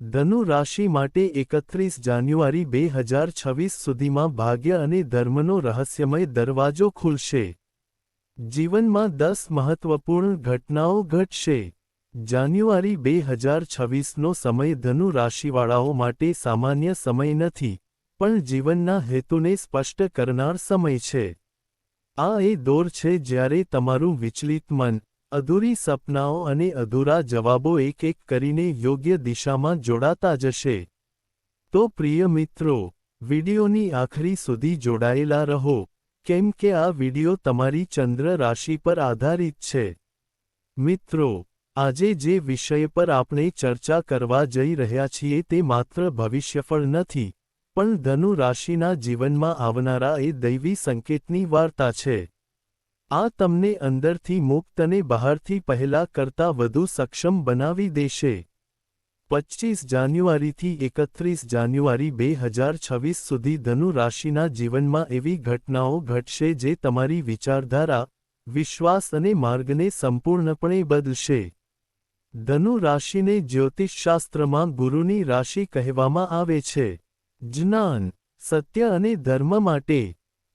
ધનુ રાશિ માટે 31 જાન્યુઆરી 2026 સુધીમાં ભાગ્ય અને ધર્મનો રહસ્યમય દરવાજો ખુલશે. જીવનમાં 10 મહત્વપૂર્ણ ઘટનાઓ ઘટશે. જાન્યુઆરી 2026નો સમય ધનુ રાશિવાળાઓ માટે સામાન્ય સમય નથી, પણ જીવનના હેતુને સ્પષ્ટ કરનાર સમય છે. આ એ દોર છે જ્યારે તમારું વિચલિત મન, અધૂરી સપનાઓ અને અધૂરા જવાબો એક એક કરીને યોગ્ય દિશામાં જોડાતા જશે. તો પ્રિય મિત્રો, વિડિયોની આખરી સુધી જોડાયેલા રહો, કેમ કે આ વિડિયો તમારી ચંદ્ર રાશિ પર આધારિત છે. મિત્રો, આજે જે વિષય પર આપણે ચર્ચા કરવા જઈ રહ્યા છીએ તે માત્ર ભવિષ્યફળ નથી, પણ ધનુ રાશિના જીવનમાં આવનારા એ દૈવી સંકેતની વાર્તા છે. આ તમને અંદરથી મુક્ત અને બહારથી પહેલા કરતાં વધુ સક્ષમ બનાવી દેશે. 25 જાન્યુઆરીથી 31 જાન્યુઆરી 2026 સુધી ધનુ રાશિના જીવનમાં એવી ઘટનાઓ ઘટશે જે તમારી વિચારધારા, વિશ્વાસ અને માર્ગને સંપૂર્ણપણે બદલશે. ધનુ રાશિને જ્યોતિષશાસ્ત્રમાં ગુરુની રાશિ કહેવામાં આવે છે. જ્ઞાન, સત્ય અને ધર્મ માટે.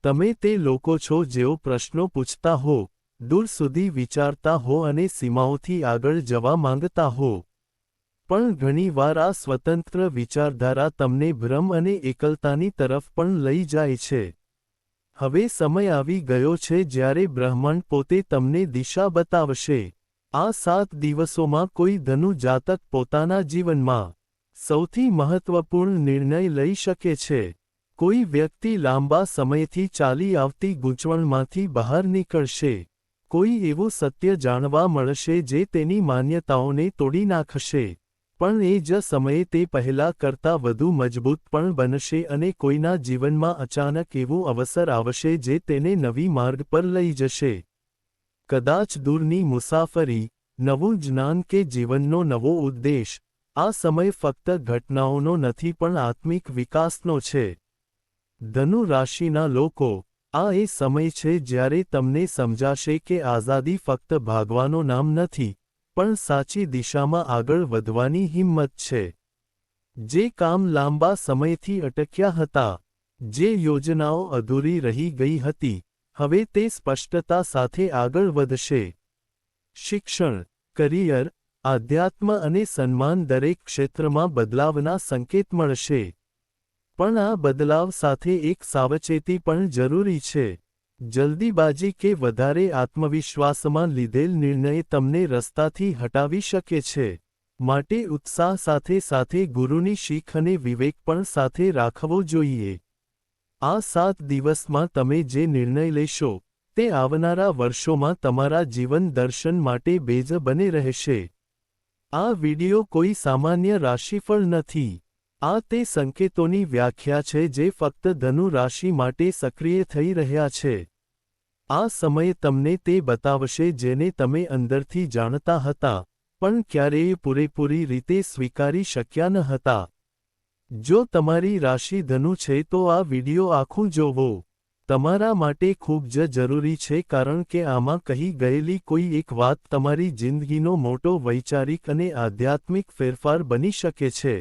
તમે તે લોકો છો જેઓ પ્રશ્નો પૂછતા હો, દૂર સુધી વિચારતા હો અને સીમાઓથી આગળ જવા માંગતા હો. પણ ઘણીવાર આ સ્વતંત્ર વિચારધારા તમને ભ્રમ અને એકલતાની તરફ પણ લઈ જાય છે. હવે સમય આવી ગયો છે જ્યારે બ્રહ્માંડ પોતે તમને દિશા બતાવશે. આ 7 દિવસોમાં કોઈ ધનુ જાતક પોતાના જીવનમાં સૌથી મહત્વપૂર્ણ નિર્ણય લઈ શકે છે. કોઈ વ્યક્તિ લાંબા સમયથી ચાલી આવતી ગૂંચવણમાંથી બહાર નીકળશે. કોઈ એવું સત્ય જાણવા મળશે જે તેની માન્યતાઓને તોડી નાખશે. પણ એ જ સમયે તે પહેલા કરતાં વધુ મજબૂત પણ બનશે અને કોઈના જીવનમાં અચાનક એવું અવસર આવશે જે તેને નવી માર્ગ પર લઈ જશે. કદાચ દૂરની મુસાફરી, નવું જ્ઞાન કે જીવનનો નવો ઉદ્દેશ. આ સમય ફક્ત ઘટનાઓનો નથી પણ આત્મિક વિકાસનો છે. ધનુ રાશિના લોકો, આ એ સમય છે જ્યારે તમને સમજાશે કે આઝાદી ફક્ત ભાગવાનો નામ નથી, પણ સાચી દિશામાં આગળ વધવાની હિંમત છે. જે કામ લાંબા સમયથી અટક્યા હતા, જે યોજનાઓ અધૂરી રહી ગઈ હતી, હવે તે સ્પષ્ટતા સાથે આગળ વધશે. શિક્ષણ, કરિયર, આધ્યાત્મ અને સન્માન દરેક ક્ષેત્રમાં બદલાવના સંકેત મળશે. પણ આ બદલાવ સાથે એક સાવચેતી પણ જરૂરી છે. જલ્દીબાજી કે વધારે આત્મવિશ્વાસમાં લીધેલ નિર્ણય તમને રસ્તાથી હટાવી શકે છે. માટે ઉત્સાહ સાથે સાથે ગુરુની શીખ અને વિવેક પણ સાથે રાખવો જોઈએ. આ 7 દિવસમાં તમે જે નિર્ણય લેશો, તે આવનારા વર્ષોમાં તમારા જીવન દર્શન માટે બેઝ બને રહેશે. આ વિડિયો કોઈ સામાન્ય રાશિફળ નથી. આ તે સંકેતોની વ્યાખ્યા છે જે ફક્ત ધનુ રાશિ માટે સક્રિય થઈ રહ્યા છે. આ સમય તમને તે બતાવશે જેને તમે અંદરથી જાણતા હતા, પણ ક્યારેય પૂરેપૂરી રીતે સ્વીકારી શક્યા ન હતા. જો તમારી રાશિ ધનુ છે તો આ વિડિયો આખું જોવો. તમારા માટે ખૂબ જ જરૂરી છે કારણ કે આમાં કહી ગયેલી કોઈ એક વાત તમારી જિંદગીનો મોટો વૈચારિક અને આધ્યાત્મિક ફેરફાર બની શકે છે.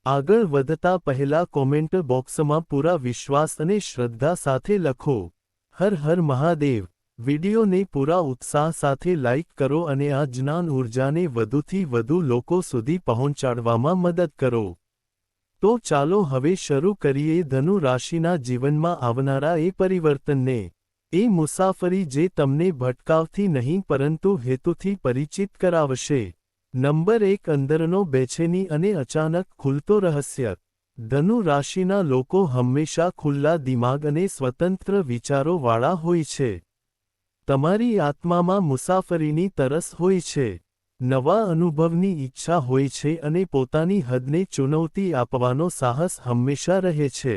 આગળ વધતા પહેલા કોમેન્ટ બોક્સમાં પૂરા વિશ્વાસ અને શ્રદ્ધા સાથે લખો, હર હર મહાદેવ. વિડિયોને પૂરા ઉત્સાહ સાથે લાઇક કરો અને આ જ્ઞાન ઊર્જાને વધુથી વધુ લોકો સુધી પહોંચાડવામાં મદદ કરો. તો ચાલો હવે શરૂ કરીએ ધનુ રાશિના જીવનમાં આવનારા એ પરિવર્તનને. એ મુસાફરી જે તમને ભટકાવથી નહીં પરંતુ હેતુથી પરિચિત કરાવશે. નંબર 1, અંદરનો બેચેની અને અચાનક ખુલતો રહસ્ય. ધનુ રાશિના લોકો હંમેશા ખુલ્લા દિમાગ અને સ્વતંત્ર વિચારોવાળા હોય છે. તમારી આત્મામાં મુસાફરીની તરસ હોય છે. નવા અનુભવની ઈચ્છા હોય છે અને પોતાની હદને ચુનૌતી આપવાનો સાહસ હંમેશા રહે છે.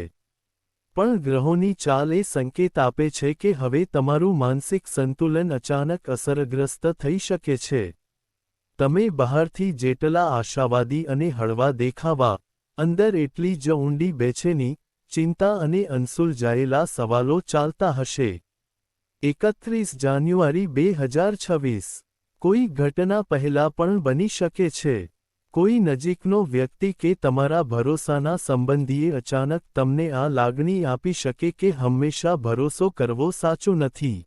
પણ ગ્રહોની ચાલ એ સંકેત આપે છે કે હવે તમારું માનસિક સંતુલન અચાનક અસરગ્રસ્ત થઈ શકે છે. તમે બહારથી જેટલા આશાવાદી અને હળવા દેખાવા, અંદર એટલી જ ઊંડી બેચેની, ચિંતા અને અનસુલઝાયેલા સવાલો ચાલતા હશે. 31 જાન્યુઆરી 2026. કોઈ ઘટના પહેલા પણ બની શકે છે. કોઈ નજીકનો વ્યક્તિ કે તમારા ભરોસાના સંબંધીએ અચાનક તમને આ લાગણી આપી શકે કે હંમેશા ભરોસો કરવો સાચું નથી.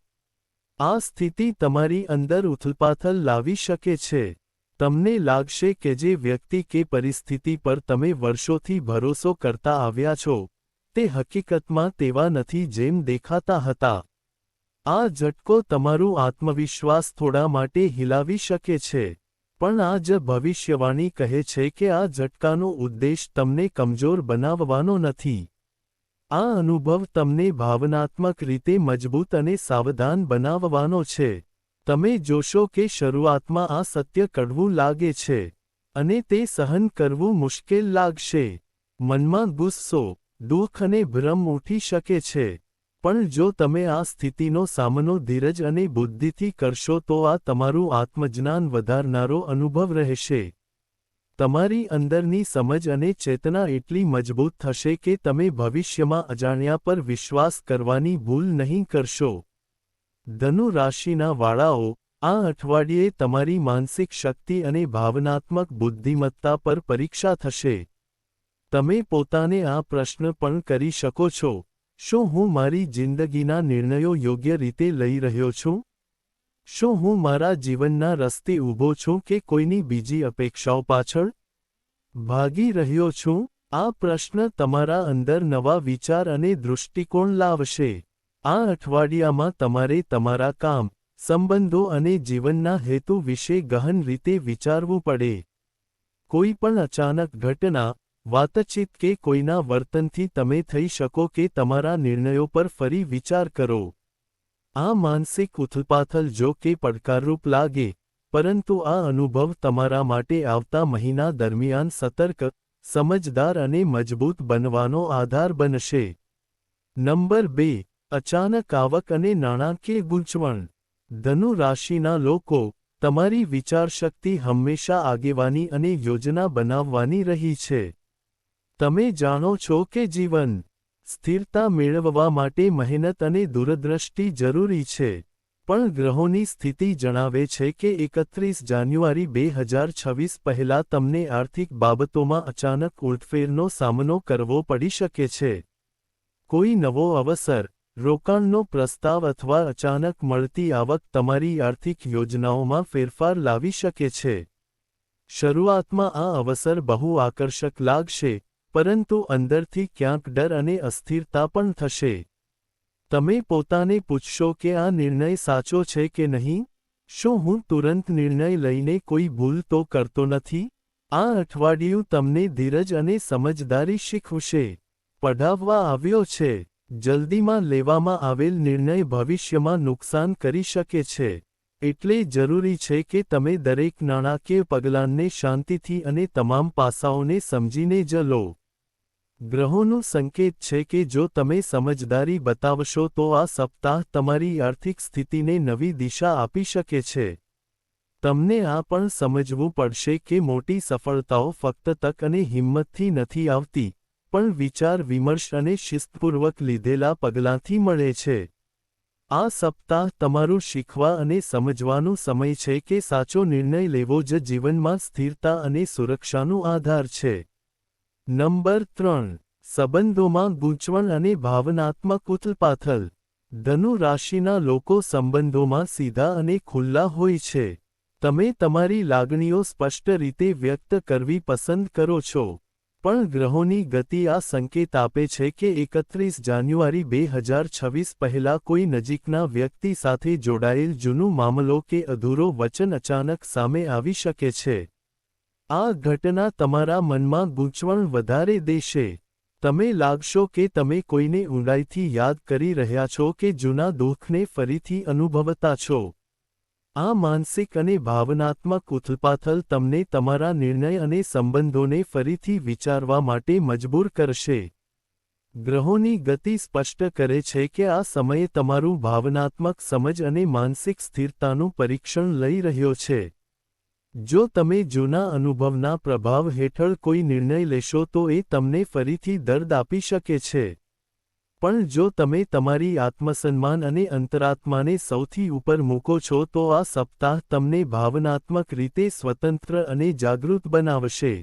આ સ્થિતિ તમારી અંદર ઉથલપાથલ લાવી શકે છે. તમને લાગશે કે જે વ્યક્તિ કે પરિસ્થિતિ પર તમે વર્ષોથી ભરોસો કરતા આવ્યા છો, તે હકીકતમાં તેવા નથી જેમ દેખાતા હતા. આ ઝટકો તમારું આત્મવિશ્વાસ થોડા માટે હિલાવી શકે છે, પણ આ જ ભવિષ્યવાણી કહે છે કે આ ઝટકાનો ઉદ્દેશ તમને કમજોર બનાવવાનો નથી. આ અનુભવ તમને ભાવનાત્મક રીતે મજબૂત અને સાવધાન બનાવવાનો છે. તમે જોશો કે શરૂઆતમાં આ સત્ય કડવું લાગે છે, અને તે સહન કરવું મુશ્કેલ લાગશે. મનમાં ગુસ્સો, દુઃખ અને ભ્રમ ઉઠી શકે છે. પણ જો તમે આ સ્થિતિનો સામનો ધીરજ અને બુદ્ધિથી કરશો તો આ તમારું આત્મજ્ઞાન વધારનારો અનુભવ રહેશે. તમારી અંદરની સમજ અને ચેતના એટલી મજબૂત થશે કે તમે ભવિષ્યમાં અજાણ્યા પર વિશ્વાસ કરવાની ભૂલ નહીં કરશો. ધનુ રાશિના વાળાઓ, આ અઠવાડિયે તમારી માનસિક શક્તિ અને ભાવનાત્મક બુદ્ધિમત્તા પર પરીક્ષા થશે. તમે પોતાને આ પ્રશ્ન પણ કરી શકો છો: શું હું મારી જિંદગીના નિર્ણયો યોગ્ય રીતે લઈ રહ્યો છું? શું હું મારા જીવનના રસ્તે ઊભો છું કે કોઈની બીજી અપેક્ષાઓ પાછળ ભાગી રહ્યો છું? આ પ્રશ્ન તમારા અંદર નવા વિચાર અને દૃષ્ટિકોણ લાવશે. આ અઠવાડિયામાં તમારે તમારા કામ, સંબંધો અને જીવનના હેતુ વિશે ગહન રીતે વિચારવું પડે. કોઈ પણ અચાનક ઘટના, વાતચીત કે કોઈના વર્તનથી તમે થઈ શકો કે તમારા નિર્ણયો પર ફરી વિચાર કરો. આ માનસિક ઉથલપાથલ જો કે પડકારરૂપ લાગે, પરંતુ આ અનુભવ તમારા માટે આવતા મહિના દરમિયાન સતર્ક, સમજદાર અને મજબૂત બનવાનો આધાર બનશે. નંબર 2. અચાનક આવક અને નાણાકીય ગૂંચવણ. ધનુ રાશિના લોકો, તમારી વિચારશક્તિ હંમેશા આગેવાની અને યોજના બનાવવાની રહી છે. તમે જાણો છો કે જીવન સ્થિરતા મેળવવા માટે મહેનત અને દૂરદ્રષ્ટિ જરૂરી છે. પણ ગ્રહોની સ્થિતિ જણાવે છે કે 31 જાન્યુઆરી 2026 પહેલાં તમને આર્થિક બાબતોમાં અચાનક ઉલટફેરનો સામનો કરવો પડી શકે છે. કોઈ નવો અવસર, રોકાણનો પ્રસ્તાવ અથવા અચાનક મળતી આવક તમારી આર્થિક યોજનાઓમાં ફેરફાર લાવી શકે છે. શરૂઆતમાં આ અવસર બહુ આકર્ષક લાગશે, પરંતુ અંદરથી ક્યાંક ડર અને અસ્થિરતા પણ થશે. તમે પોતાને પૂછશો કે આ નિર્ણય સાચો છે કે નહીં? શું હું તુરંત નિર્ણય લઈને કોઈ ભૂલ તો કરતો નથી? આ અઠવાડિયું તમને ધીરજ અને સમજદારી શીખવશે. પઢાવવા આવ્યો છે. જલ્દીમાં લેવામાં આવેલ નિર્ણય ભવિષ્યમાં નુકસાન કરી શકે છે. એટલે જરૂરી છે કે તમે દરેક નાણાકીય પગલાંને શાંતિથી અને તમામ પાસાઓને સમજીને જ લો. ગ્રહોનું સંકેત છે કે જો તમે સમજદારી બતાવશો તો આ સપ્તાહ તમારી આર્થિક સ્થિતિને નવી દિશા આપી શકે છે. તમને આ પણ સમજવું પડશે કે મોટી સફળતાઓ ફક્ત તક અને હિંમતથી નથી આવતી, પણ વિચાર વિમર્શ અને શિસ્તપૂર્વક લીધેલા પગલાંથી મળે છે. આ સપ્તાહ તમારું શીખવા અને સમજવાનો સમય છે કે સાચો નિર્ણય લેવો જ જીવનમાં સ્થિરતા અને સુરક્ષાનો આધાર છે. નંબર 3. સંબંધોમાં ગૂંચવણ અને ભાવનાત્મક ઉથલપાથલ. ધનુ રાશિના લોકો સંબંધોમાં સીધા અને ખુલ્લા હોય છે. તમે તમારી લાગણીઓ સ્પષ્ટ રીતે વ્યક્ત કરવી પસંદ કરો છો. પણ ગ્રહોની ગતિ આ સંકેત આપે છે કે 31 જાન્યુઆરી 2026 પહેલાં કોઈ નજીકના વ્યક્તિ સાથે જોડાયેલ જૂનું મામલો કે અધૂરો વચન અચાનક સામે આવી શકે છે. આ ઘટના તમારા મનમાં ગૂંચવણ વધારે દેશે. તમે લાગશો કે તમે કોઈને ઊંડાઈથી યાદ કરી રહ્યા છો કે જૂના દુઃખને ફરીથી અનુભવતા છો. આ માનસિક અને ભાવનાત્મક ઉથલપાથલ તમને તમારા નિર્ણય અને સંબંધોને ફરીથી વિચારવા માટે મજબૂર કરશે. ગ્રહોની ગતિ સ્પષ્ટ કરે છે કે આ સમયે તમારું ભાવનાત્મક સમજ અને માનસિક સ્થિરતાનું પરીક્ષણ લઈ રહ્યો છે. જો તમે જૂના અનુભવના પ્રભાવ હેઠળ કોઈ નિર્ણય લેશો તો એ તમને ફરીથી દર્દ આપી શકે છે. પણ જો તમે તમારી આત્મસન્માન અને અંતરાત્માને સૌથી ઉપર મૂકો છો તો આ સપ્તાહ તમને ભાવનાત્મક રીતે સ્વતંત્ર અને જાગૃત બનાવશે.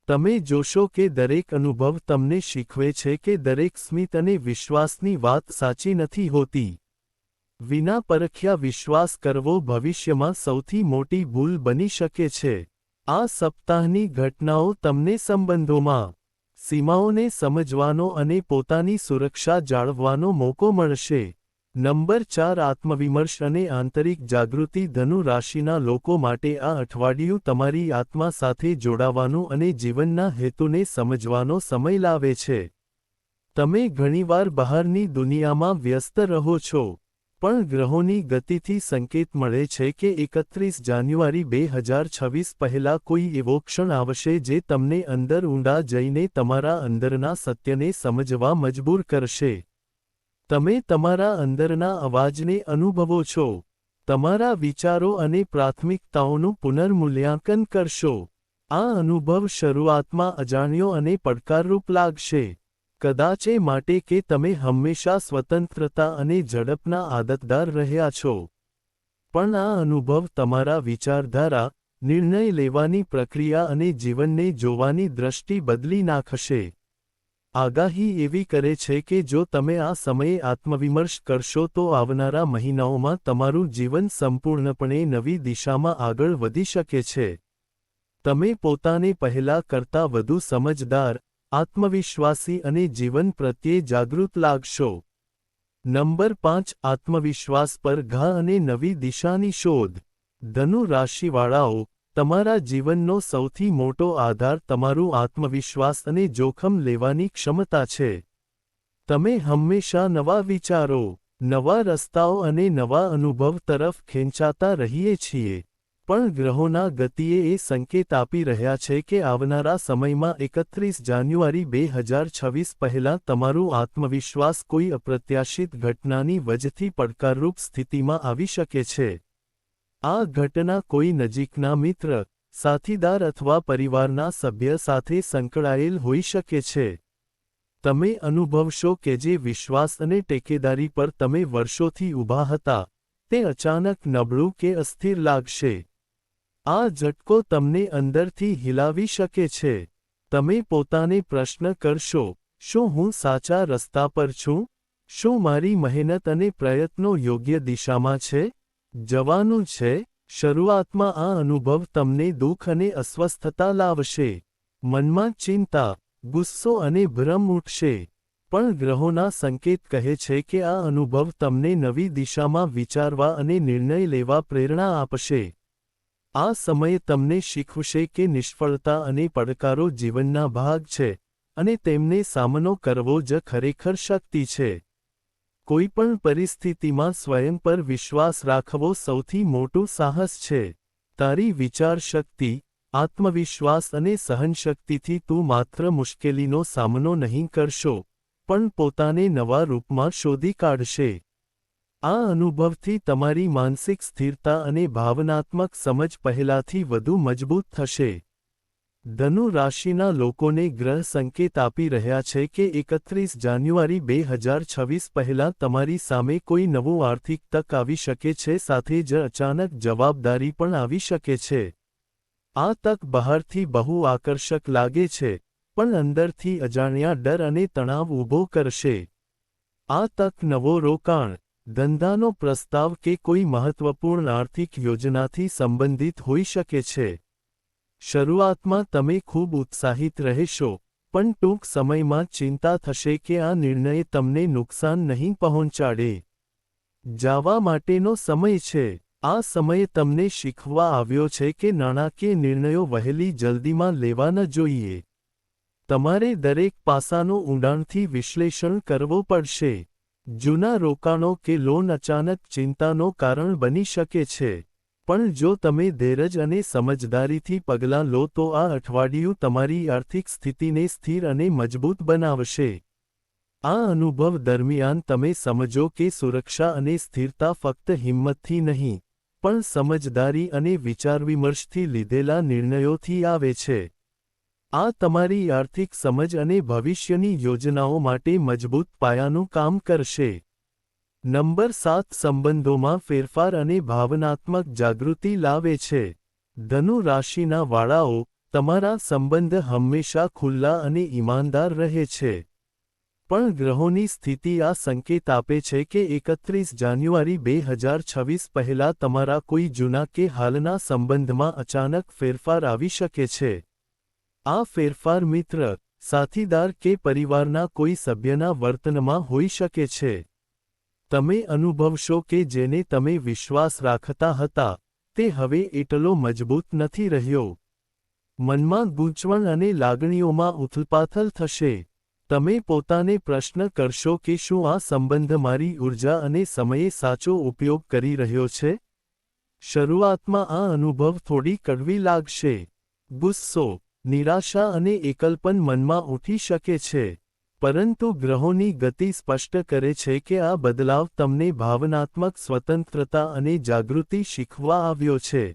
તમે જોશો કે દરેક અનુભવ તમને શીખવે છે કે દરેક સ્મિત અને વિશ્વાસની વાત સાચી નથી હોતી. વિના પરખ્યા વિશ્વાસ કરવો ભવિષ્યમાં સૌથી મોટી ભૂલ બની શકે છે. આ સપ્તાહની ઘટનાઓ તમને સંબંધોમાં સીમાઓને સમજવાનો અને પોતાની સુરક્ષા જાળવવાનો મોકો મળશે. નંબર 4 આત્મવિમર્શ અને આંતરિક જાગૃતિ ધનુ રાશિના લોકો માટે આ અઠવાડિયું તમારી આત્મા સાથે જોડાવાનું અને જીવનના હેતુને સમજવાનો સમય લાવે છે. તમે ઘણીવાર બહારની દુનિયામાં વ્યસ્ત રહો છો, પણ ગ્રહોની ગતિથી સંકેત મળે છે કે 31 જાન્યુઆરી 2026 પહેલાં કોઈ એવો ક્ષણ આવશે જે તમને અંદર ઊંડા જઈને તમારા અંદરના સત્યને સમજવા મજબૂર કરશે. તમે તમારા અંદરના અવાજને અનુભવો છો, તમારા વિચારો અને પ્રાથમિકતાઓનું પુનર્મૂલ્યાંકન કરશો. આ અનુભવ શરૂઆતમાં અજાણ્યો અને પડકારરૂપ લાગશે. કદાચ એ માટે કે તમે હંમેશા સ્વતંત્રતા અને ઝડપના આદતદાર રહ્યા છો. પણ આ અનુભવ તમારા વિચારધારા, નિર્ણય લેવાની પ્રક્રિયા અને જીવનને જોવાની દ્રષ્ટિ બદલી નાખશે. આગાહી એવી કરે છે કે જો તમે આ સમયે આત્મવિમર્શ કરશો તો આવનારા મહિનાઓમાં તમારું જીવન સંપૂર્ણપણે નવી દિશામાં આગળ વધી શકે છે. તમે પોતાને પહેલા કરતાં વધુ સમજદાર, આત્મવિશ્વાસી અને જીવન પ્રત્યે જાગૃત લાગશો. નંબર 5 આત્મવિશ્વાસ પર ઘા અને નવી દિશાની શોધ. ધનુ રાશિવાળાઓ, તમારા જીવનનો સૌથી મોટો આધાર તમારું આત્મવિશ્વાસ અને જોખમ લેવાની ક્ષમતા છે. તમે હંમેશા નવા વિચારો, નવા રસ્તાઓ અને નવા અનુભવ તરફ ખેંચાતા રહીએ છીએ. પણ ગ્રહોના ગતિએ એ સંકેત આપી રહ્યા છે કે આવનારા સમયમાં 31 જાન્યુઆરી 2026 પહેલાં તમારું આત્મવિશ્વાસ કોઈ અપ્રત્યાશિત ઘટનાની વજથી પડકારરૂપ સ્થિતિમાં આવી શકે છે. આ ઘટના કોઈ નજીકના મિત્ર, સાથીદાર અથવા પરિવારના સભ્ય સાથે સંકળાયેલ હોઈ શકે છે. તમે અનુભવશો કે જે વિશ્વાસ અને ટેકેદારી પર તમે વર્ષોથી ઊભા હતા, તે અચાનક નબળું કે અસ્થિર લાગશે. આ ઝટકો તમને અંદરથી હિલાવી શકે છે. તમે પોતાને પ્રશ્ન કરશો, શું હું સાચા રસ્તા પર છું? શું મારી મહેનત અને પ્રયત્નો યોગ્ય દિશામાં છે? જવાનું છે. શરૂઆતમાં આ અનુભવ તમને દુઃખ અને અસ્વસ્થતા લાવશે. મનમાં ચિંતા, ગુસ્સો અને ભ્રમ ઉઠશે. પણ ગ્રહોના સંકેત કહે છે કે આ અનુભવ તમને નવી દિશામાં વિચારવા અને નિર્ણય લેવા પ્રેરણા આપશે. આ સમય તમને શીખવશે કે નિષ્ફળતા અને પડકારો જીવનના ભાગ છે, અને તેમને સામનો કરવો જ ખરેખર શક્તિ છે. કોઈપણ પરિસ્થિતિમાં સ્વયં પર વિશ્વાસ રાખવો સૌથી મોટું સાહસ છે. તારી વિચારશક્તિ, આત્મવિશ્વાસ અને સહનશક્તિથી તું માત્ર મુશ્કેલીનો સામનો નહીં કરશો, પણ પોતાને નવા રૂપમાં શોધી કાઢશે. આ અનુભવથી તમારી માનસિક સ્થિરતા અને ભાવનાત્મક સમજ પહેલાંથી વધુ મજબૂત થશે. ધનુ રાશિના લોકોને ગ્રહ સંકેત આપી રહ્યા છે કે 31 જાન્યુઆરી 2026 પહેલાં તમારી સામે કોઈ નવું આર્થિક તક આવી શકે છે, સાથે જ અચાનક જવાબદારી પણ આવી શકે છે. આ તક બહારથી બહુ આકર્ષક લાગે છે, પણ અંદરથી અજાણ્યા ડર અને તણાવ ઊભો કરશે. આ તક નવો રોકાણ, ધંધાનો પ્રસ્તાવ કે કોઈ મહત્વપૂર્ણ આર્થિક યોજનાથી સંબંધિત હોઈ શકે છે. શરૂઆતમાં તમે ખૂબ ઉત્સાહિત રહેશો, પણ ટૂંક સમયમાં ચિંતા થશે કે આ નિર્ણય તમને નુકસાન નહીં પહોંચાડે. જાવા માટેનો સમય છે. આ સમય તમને શીખવવા આવ્યો છે કે નાણાકીય નિર્ણયો વહેલી જલ્દીમાં લેવા ન જોઈએ. તમારે દરેક પાસાનું ઊંડાણથી વિશ્લેષણ કરવો પડશે. જૂના રોકાણો કે લોન અચાનક ચિંતાનો કારણ બની શકે છે. પણ જો તમે ધીરજ અને સમજદારીથી પગલાં લો તો આ અઠવાડિયું તમારી આર્થિક સ્થિતિને સ્થિર અને મજબૂત બનાવશે. આ અનુભવ દરમિયાન તમે સમજો કે સુરક્ષા અને સ્થિરતા ફક્ત હિંમતથી નહીં, પણ સમજદારી અને વિચારવિમર્શથી લીધેલા નિર્ણયોથી આવે છે. આ તમારી આર્થિક સમજ અને ભવિષ્યની યોજનાઓ માટે મજબૂત પાયાનું કામ કરશે. નંબર 7 સંબંધોમાં ફેરફાર અને ભાવનાત્મક જાગૃતિ લાવે છે. ધનુ રાશિના વાળાઓ, તમારા સંબંધ હંમેશા ખુલ્લા અને ઈમાનદાર રહે છે. પણ ગ્રહોની સ્થિતિ આ સંકેત આપે છે કે 31 જાન્યુઆરી 2026 પહેલાં તમારા કોઈ જૂના કે હાલના સંબંધમાં અચાનક ફેરફાર આવી શકે છે. આ ફેરફાર મિત્ર, સાથીદાર કે પરિવારના કોઈ સભ્યના વર્તનમાં હોઈ શકે છે. તમે અનુભવશો કે જેને તમે વિશ્વાસ રાખતા હતા, તે હવે એટલો મજબૂત નથી રહ્યો. મનમાં ગૂંચવણ અને લાગણીઓમાં ઉથલપાથલ થશે. તમે પોતાને પ્રશ્ન કરશો કે શું આ સંબંધ મારી ઊર્જા અને સમયે સાચો ઉપયોગ કરી રહ્યો છે? શરૂઆતમાં આ અનુભવ થોડી કડવી લાગશે. ગુસ્સો, નિરાશા અને એકલપન મનમાં ઉઠી શકે છે. પરંતુ ગ્રહોની ગતિ સ્પષ્ટ કરે છે કે આ બદલાવ તમને ભાવનાત્મક સ્વતંત્રતા અને જાગૃતિ શીખવવા આવ્યો છે.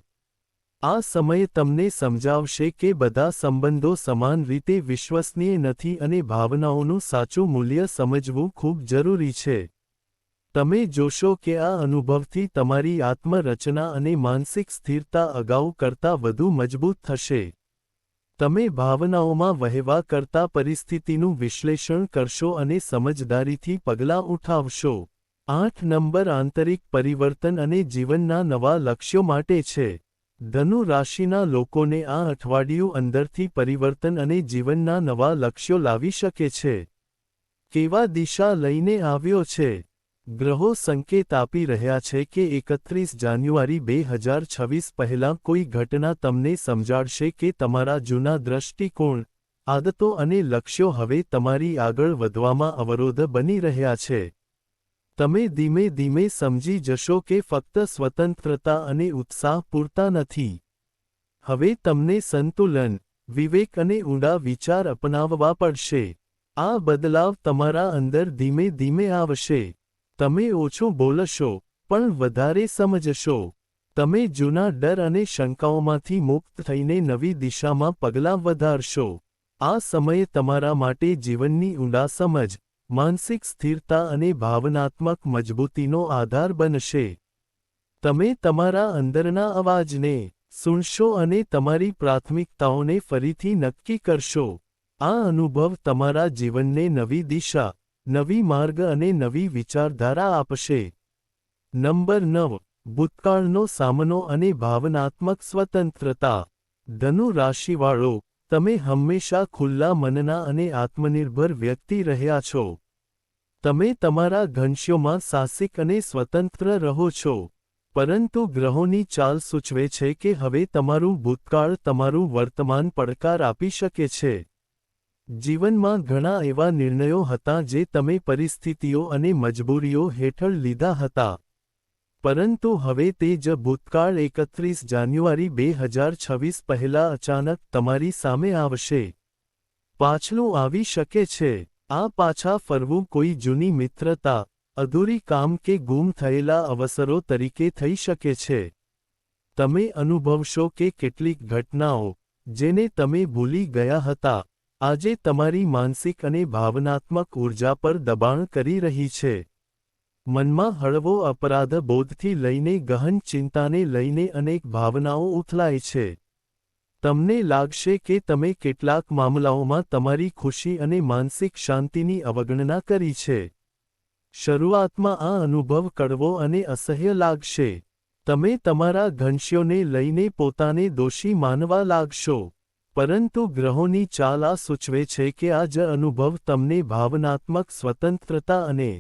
આ સમય તમને સમજાવશે કે બધા સંબંધો સમાન રીતે વિશ્વસનીય નથી અને ભાવનાઓનું સાચું મૂલ્ય સમજવું ખૂબ જરૂરી છે. તમે જોશો કે આ અનુભવથી તમારી આત્મરચના અને માનસિક સ્થિરતા અગાઉ કરતાં વધુ મજબૂત થશે. તમે ભાવનાઓમાં વહેવા કરતા પરિસ્થિતિનું વિશ્લેષણ કરશો અને સમજદારીથી પગલાં ઉઠાવશો. 8 નંબર આંતરિક પરિવર્તન અને જીવનના નવા લક્ષ્યો માટે છે. ધનુ રાશિના લોકોને આ અઠવાડિયું અંદરથી પરિવર્તન અને જીવનના નવા લક્ષ્યો લાવી શકે છે. કેવા દિશા લઈને આવ્યો છે? ગ્રહો સંકેત આપી રહ્યા છે કે 31 જાન્યુઆરી 2026 પહેલાં કોઈ ઘટના તમને સમજાડશે કે તમારા જૂના દૃષ્ટિકોણ, આદતો અને લક્ષ્યો હવે તમારી આગળ વધવામાં અવરોધ બની રહ્યા છે. તમે ધીમે ધીમે સમજી જશો કે ફક્ત સ્વતંત્રતા અને ઉત્સાહ પૂરતા નથી. હવે તમને સંતુલન, વિવેક અને ઊંડા વિચાર અપનાવવા પડશે. આ બદલાવ તમારા અંદર ધીમે ધીમે આવશે. તમે ઓછું બોલશો, પણ વધારે સમજશો. તમે જૂના ડર અને શંકાઓમાંથી મુક્ત થઈને નવી દિશામાં પગલાં વધારશો. આ સમય તમારા માટે જીવનની ઊંડા સમજ, માનસિક સ્થિરતા અને ભાવનાત્મક મજબૂતીનો આધાર બનશે. તમે તમારા અંદરના અવાજને સુણશો અને તમારી પ્રાથમિકતાઓને ફરીથી નક્કી કરશો. આ અનુભવ તમારા જીવનને નવી દિશા, નવી માર્ગ અને નવી વિચારધારા આપશે. નંબર 9 ભૂતકાળનો સામનો અને ભાવનાત્મક સ્વતંત્રતા. ધનુ રાશિવાળો, તમે હંમેશા ખુલ્લા મનના અને આત્મનિર્ભર વ્યક્તિ રહ્યા છો. તમે તમારા ઘનશ્યોમાં સાહસિક અને સ્વતંત્ર રહો છો. પરંતુ ગ્રહોની ચાલ સૂચવે છે કે હવે તમારું ભૂતકાળ તમારું વર્તમાન પડકાર આપી શકે છે. જીવનમાં ઘણા એવા નિર્ણયો હતા જે તમે પરિસ્થિતિઓ અને મજબૂરીઓ હેઠળ લીધા હતા. પરંતુ હવે તે જ ભૂતકાળ 31 જાન્યુઆરી 2026 પહેલાં અચાનક તમારી સામે આવશે. પાછલું આવી શકે છે. આ પાછા ફરવું કોઈ જૂની મિત્રતા, અધૂરી કામ કે ગુમ થયેલા અવસરો તરીકે થઈ શકે છે. તમે અનુભવશો કે કેટલીક ઘટનાઓ, જેને તમે ભૂલી ગયા હતા, આજે તમારી માનસિક અને ભાવનાત્મક ઊર્જા પર દબાણ કરી રહી છે. મનમાં હળવો અપરાધ બોધથી લઈને ગહન ચિંતાને લઈને અનેક ભાવનાઓ ઉથલાય છે. તમને લાગશે કે તમે કેટલાક મામલાઓમાં તમારી ખુશી અને માનસિક શાંતિની અવગણના કરી છે. શરૂઆતમાં આ અનુભવ કડવો અને અસહ્ય લાગશે. તમે તમારા ઘનશ્યોને લઈને પોતાને દોષી માનવા લાગશો. પરંતુ ગ્રહોની ચાલ આ સૂચવે છે કે આ જ અનુભવ તમને ભાવનાત્મક સ્વતંત્રતા અને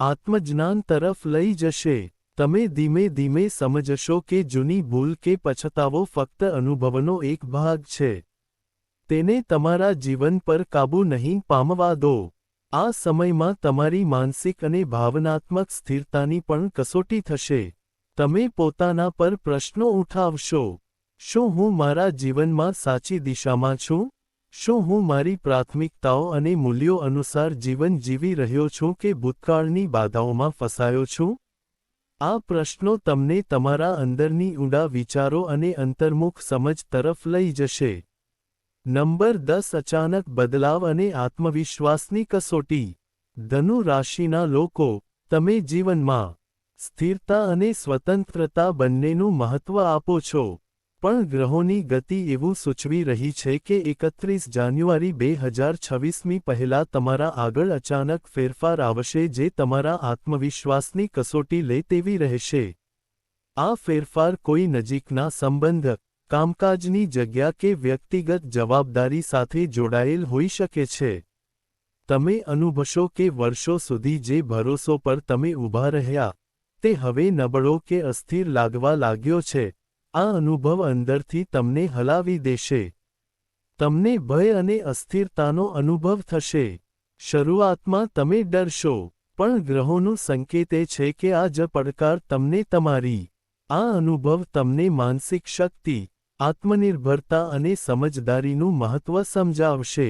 આત્મજ્ઞાન તરફ લઈ જશે. તમે ધીમે ધીમે સમજશો કે જૂની ભૂલ કે પછતાવો ફક્ત અનુભવનો એક ભાગ છે. તેને તમારા જીવન પર કાબૂ નહીં પામવા દો. આ સમયમાં તમારી માનસિક અને ભાવનાત્મક સ્થિરતાની પણ કસોટી થશે. તમે પોતાના પર પ્રશ્નો ઉઠાવશો. શું હું મારા જીવનમાં સાચી દિશામાં છું? શું હું મારી પ્રાથમિકતાઓ અને મૂલ્યો અનુસાર જીવન જીવી રહ્યો છું કે ભૂતકાળની બાધાઓમાં ફસાયો છું? આ પ્રશ્નો તમને તમારા અંદરની ઊંડા વિચારો અને અંતર્મુખ સમજ તરફ લઈ જશે. નંબર 10 અચાનક બદલાવ અને આત્મવિશ્વાસની કસોટી. ધનુ રાશિના લોકો, તમે જીવનમાં સ્થિરતા અને સ્વતંત્રતા બંનેનું મહત્વ આપો છો. પણ ગ્રહોની ગતિ એવું સૂચવી રહી છે કે 31 જાન્યુઆરી 2026 પહેલાં તમારા આગળ અચાનક ફેરફાર આવશે જે તમારા આત્મવિશ્વાસની કસોટી લે તેવી રહેશે. આ ફેરફાર કોઈ નજીકના સંબંધ, કામકાજની જગ્યા કે વ્યક્તિગત જવાબદારી સાથે જોડાયેલ હોઈ શકે છે. તમે અનુભવશો કે વર્ષો સુધી જે ભરોસો પર તમે ઊભા રહ્યા, તે હવે નબળો કે અસ્થિર લાગવા લાગ્યો છે. આ અનુભવ અંદરથી તમને હલાવી દેશે. તમને ભય અને અસ્થિરતાનો અનુભવ થશે. શરૂઆતમાં તમે ડરશો, પણ ગ્રહોનું સંકેત એ છે કે આ જ પડકાર તમને તમારી આ અનુભવ તમને માનસિક શક્તિ, આત્મનિર્ભરતા અને સમજદારીનું મહત્વ સમજાવશે.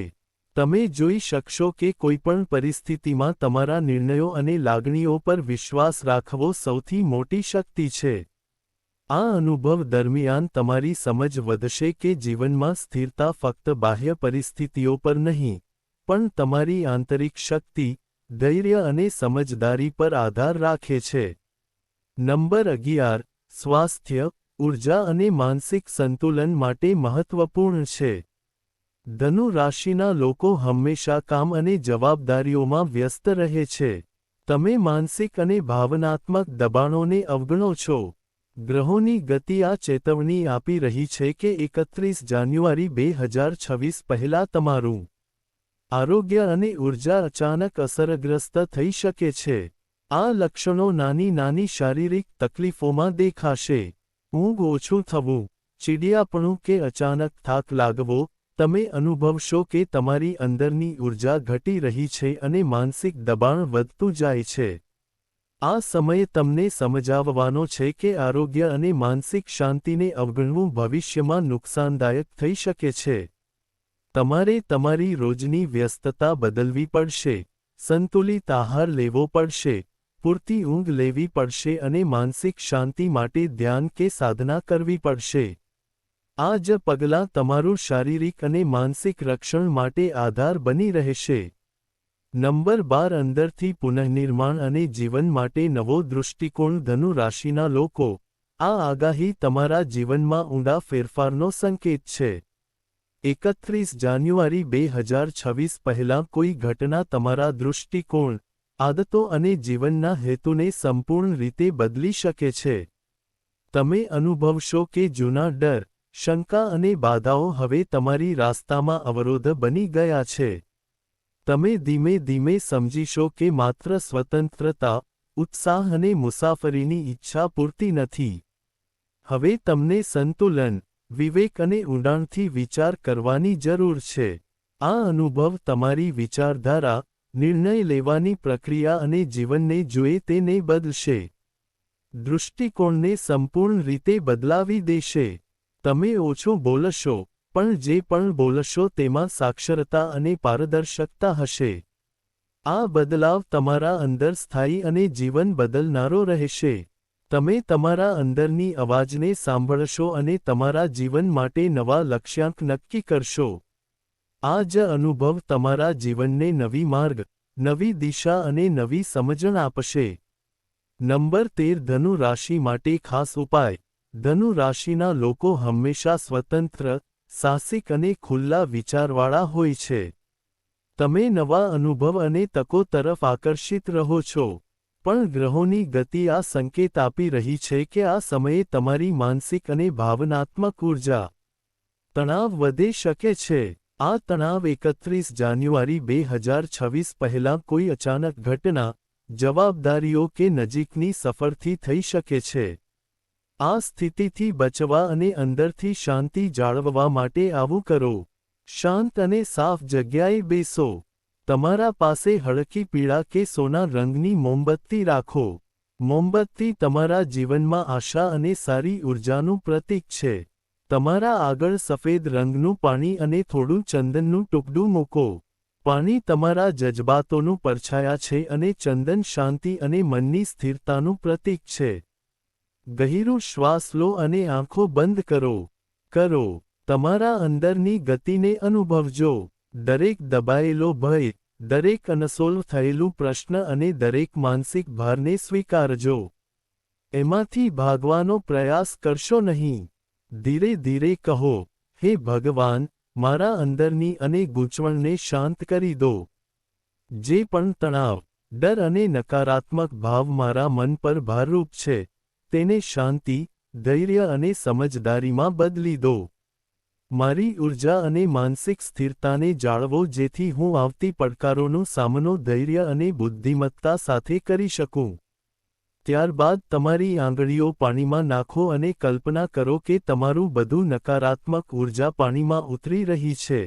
તમે જોઈ શકશો કે કોઈપણ પરિસ્થિતિમાં તમારા નિર્ણયો અને લાગણીઓ પર વિશ્વાસ રાખવો સૌથી મોટી શક્તિ છે. આ અનુભવ દરમિયાન તમારી સમજ વધશે કે જીવનમાં સ્થિરતા ફક્ત બાહ્ય પરિસ્થિતિઓ પર નહીં, પણ તમારી આંતરિક શક્તિ, ધૈર્ય અને સમજદારી પર આધાર રાખે છે. નંબર 11 સ્વાસ્થ્ય, ઊર્જા અને માનસિક સંતુલન માટે મહત્વપૂર્ણ છે. ધનુ રાશિના લોકો હંમેશા કામ અને જવાબદારીઓમાં વ્યસ્ત રહે છે. તમે માનસિક અને ભાવનાત્મક દબાણોને અવગણો છો. ગ્રહોની ગતિ આ ચેતવણી આપી રહી છે કે 31 જાન્યુઆરી 2026 પહેલાં તમારું આરોગ્ય અને ઊર્જા અચાનક અસરગ્રસ્ત થઈ શકે છે. આ લક્ષણો નાની નાની શારીરિક તકલીફોમાં દેખાશે. ઊંઘ ઓછું થવું, ચીડિયાપણું કે અચાનક થાક લાગવો. તમે અનુભવશો કે તમારી અંદરની ઊર્જા ઘટી રહી છે અને માનસિક દબાણ વધતું જાય છે. આ સમય તમને સમજાવવાનો છે કે આરોગ્ય અને માનસિક શાંતિને અવગણવું ભવિષ્યમાં નુકસાનદાયક થઈ શકે છે. તમારે તમારી રોજની વ્યસ્તતા બદલવી પડશે. સંતુલિત આહાર લેવો પડશે, પૂરતી ઊંઘ લેવી પડશે અને માનસિક શાંતિ માટે ધ્યાન કે સાધના કરવી પડશે. આ જ પગલાં તમારું શારીરિક અને માનસિક રક્ષણ માટે આધાર બની રહેશે. નંબર 12 અંદરથી પુનઃનિર્માણ અને જીવન માટે નવો દૃષ્ટિકોણ. ધનુ રાશિના લોકો, આ આગાહી તમારા જીવનમાં ઊંડા ફેરફારનો સંકેત છે. 31 જાન્યુઆરી 2026 પહેલાં કોઈ ઘટના તમારા દૃષ્ટિકોણ, આદતો અને જીવનના હેતુને સંપૂર્ણ રીતે બદલી શકે છે. તમે અનુભવશો કે જૂના ડર, શંકા અને બાધાઓ હવે તમારી રાસ્તામાં અવરોધ બની ગયા છે. તમે ધીમે ધીમે સમજીશો કે માત્ર સ્વતંત્રતા, ઉત્સાહ અને મુસાફરીની ઈચ્છા પૂરતી નથી. હવે તમને સંતુલન, વિવેક અને ઊંડાણથી વિચાર કરવાની જરૂર છે. આ અનુભવ તમારી વિચારધારા, નિર્ણય લેવાની પ્રક્રિયા અને જીવનને જુએ તેને બદલશે. દૃષ્ટિકોણને સંપૂર્ણ રીતે બદલાવી દેશે. તમે ઓછું બોલશો, પણ જે પણ બોલશો તેમાં સાક્ષરતા અને પારદર્શકતા હશે. આ બદલાવ તમારા અંદર સ્થાયી અને જીવન બદલનારો રહેશે. તમે તમારા અંદરની અવાજને સાંભળશો અને તમારા જીવન માટે નવા લક્ષ્યાંક નક્કી કરશો. આ જ અનુભવ તમારા જીવનને નવી માર્ગ, નવી દિશા અને નવી સમજણ આપશે. નંબર 13 ધનુ રાશિ માટે ખાસ ઉપાય. ધનુ રાશિના લોકો હંમેશા સ્વતંત્ર, સાહસિક અને ખુલ્લા વિચારવાળા હોય છે. તમે નવા અનુભવ અને તકો તરફ આકર્ષિત રહો છો. પણ ગ્રહોની ગતિ આ સંકેત આપી રહી છે કે આ સમયે તમારી માનસિક અને ભાવનાત્મક ઊર્જા તણાવ વધી શકે છે. આ તણાવ 31 જાન્યુઆરી 2026 પહેલાં કોઈ અચાનક ઘટના, જવાબદારીઓ કે નજીકની સફરથી થઈ શકે છે. આ સ્થિતિથી બચવા અને અંદરથી શાંતિ જાળવવા માટે આવું કરો. શાંત અને સાફ જગ્યાએ બેસો. તમારા પાસે હળકી પીળા કે સોના રંગની મોમબત્તી રાખો. મોમબત્તી તમારા જીવનમાં આશા અને સારી ઊર્જાનું પ્રતીક છે. તમારા આગળ સફેદ રંગનું પાણી અને થોડું ચંદનનું ટુકડું મૂકો. પાણી તમારા જજબાતોનું પરછાયા છે અને ચંદન શાંતિ અને મનની સ્થિરતાનું પ્રતીક છે. ગહીરું શ્વાસ લો અને આંખો બંધ કરો. તમારા અંદરની ગતિને અનુભવજો. દરેક દબાયેલો ભય, દરેક અનસોલ્વ થયેલું પ્રશ્ન અને દરેક માનસિક ભારને સ્વીકારજો. એમાંથી ભાગવાનો પ્રયાસ કરશો નહીં. ધીરે ધીરે કહો, હે ભગવાન, મારા અંદરની અને ગૂંચવણને શાંત કરી દો. જે પણ તણાવ, ડર અને નકારાત્મક ભાવ મારા મન પર ભારરૂપ છે, તેને શાંતિ, ધૈર્ય અને સમજદારીમાં બદલી દો. મારી ઊર્જા અને માનસિક સ્થિરતાને જાળવો જેથી હું આવતી પડકારોનો સામનો ધૈર્ય અને બુદ્ધિમત્તા સાથે કરી શકું. ત્યારબાદ તમારી આંગળીઓ પાણીમાં નાખો અને કલ્પના કરો કે તમારું બધું નકારાત્મક ઊર્જા પાણીમાં ઉતરી રહી છે.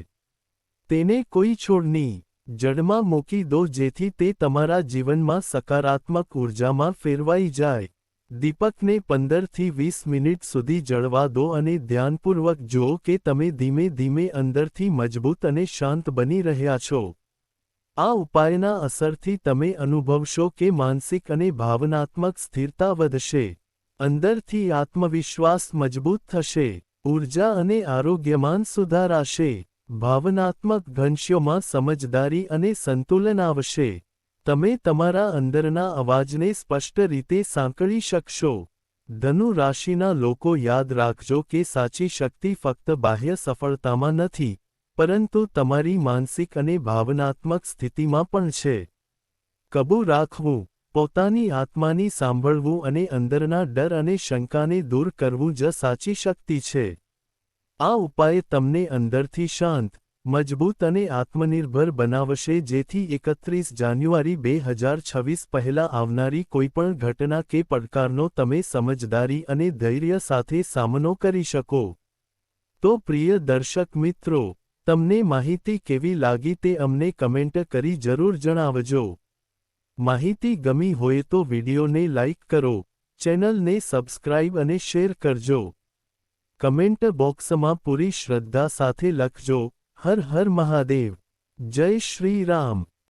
તેને કોઈ છોડની જડમાં મૂકી દો જેથી તે તમારા જીવનમાં સકારાત્મક ઊર્જામાં ફેરવાઈ જાય. દીપકને 15 થી 20 મિનિટ સુધી જળવા દો અને ધ્યાનપૂર્વક જુઓ કે તમે ધીમે ધીમે અંદરથી મજબૂત અને શાંત બની રહ્યા છો. આ ઉપાયના અસરથી તમે અનુભવશો કે માનસિક અને ભાવનાત્મક સ્થિરતા વધશે. અંદરથી આત્મવિશ્વાસ મજબૂત થશે. ઊર્જા અને આરોગ્યમાં સુધારાશે. ભાવનાત્મક ઘનશ્યોમાં સમજદારી અને સંતુલન આવશે. તમે તમારા અંદરના અવાજને સ્પષ્ટ રીતે સાંકળી શકશો. ધનુ રાશિના લોકો યાદ રાખજો કે સાચી શક્તિ ફક્ત બાહ્ય સફળતામાં નથી, પરંતુ તમારી માનસિક અને ભાવનાત્મક સ્થિતિમાં પણ છે. કબૂલ રાખવું, પોતાની આત્માની સાંભળવું અને અંદરના ડર અને શંકાને દૂર કરવું જ સાચી શક્તિ છે. આ ઉપાય તમને અંદરથી શાંત, મજબૂત અને આત્મનિર્ભર બનાવશે જેથી 31 જાન્યુઆરી 2026 પહેલાં આવનારી કોઈપણ ઘટના કે પડકારનો તમે સમજદારી અને ધૈર્ય સાથે સામનો કરી શકો. તો પ્રિય દર્શક મિત્રો, તમને માહિતી કેવી લાગી તે અમને કમેન્ટ કરી જરૂર જણાવજો. માહિતી ગમી હોય તો વિડીયોને લાઇક કરો, ચેનલને સબસ્ક્રાઇબ અને શેર કરજો. કમેન્ટ બોક્સમાં પૂરી શ્રદ્ધા સાથે લખજો, હર હર મહાદેવ. જય શ્રી રામ.